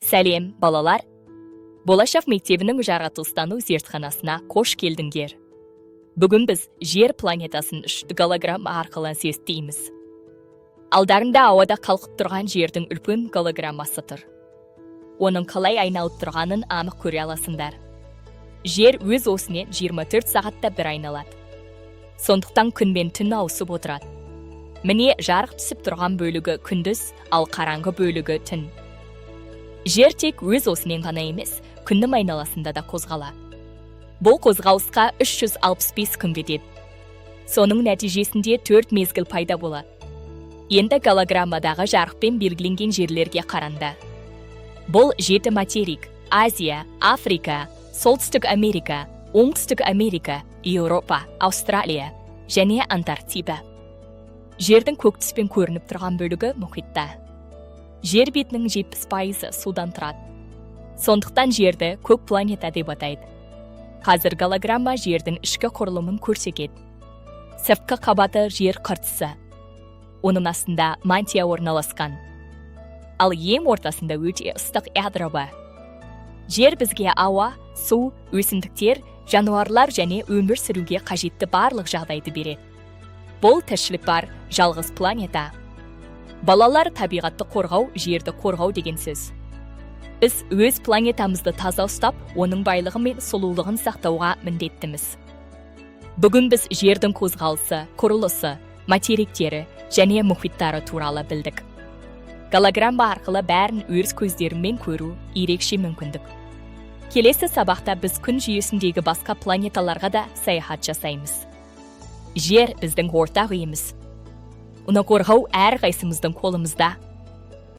Сәлем, балалар. Болашақ мектебінің жаратылыстану зертханасына қош келдіңдер. Бүгін біз жер планетасын 3 голограмма арқылы зерттейміз. Алдарында ауада қалқып тұрған жердің үлкен голограммасы тұр. Оның қалай айналып тұрғанын анық көре аласыңдар. Жер өз осымен 24 сағатта бір айналады. Сондықтан күн мен түн ауысып отырады. Міне жарық түсіп тұрған бөлігі күндіз, ал қараңғы бөлігі түн. Жер тек өз осымен ғана емес, күннің айналасында да қозғала. Бұл қозғалысқа 365 күн кетеді. Соның нәтижесінде 4 мезгіл пайда болады. Енді голограммадағы жарықпен белгіленген жерлерге қаранды. Бұл 7 материк: Азия, Африка, Солтүстік Америка, Оңтүстік Америка, Еуропа, Австралия және Антарктида. Жердің көк түспен көрініп тұрған бөлігі мұхитта. Жер бетінің 70% судан тұрады. Сондықтан жерді көк планета деп атайды. Қазір голограмма жердің ішкі құрылымын көрсетеді. Сыртқы қабаты жер қыртысы. Оның астында мантия орналасқан. Ал ең ортасында өте ыстық ядро бар. Жер бізге ауа, су, өсімдіктер, жануарлар және өмір сүруге қажетті барлық жағдайды береді. Бұл тіршілік бар жалғыз планета. Балалар, табиғатты қорғау, жерді қорғау деген сөз. Біз өз планетамызды таза ұстап, оның байлығы мен сұлулығын сақтауға міндеттіміз. Бүгін біз жердің қозғалысы, құрылысы, материктері және мұхиттары туралы білдік. Голограмма арқылы бәрін өз көздерімен көру ерекше мүмкіндік. Келесі сабақта біз күн жүйесіндегі басқа планеталарға да саяхат жасаймыз. Жер біздің ортақ үйіміз. Оны қорғау әрқайсымыздың қолымызда.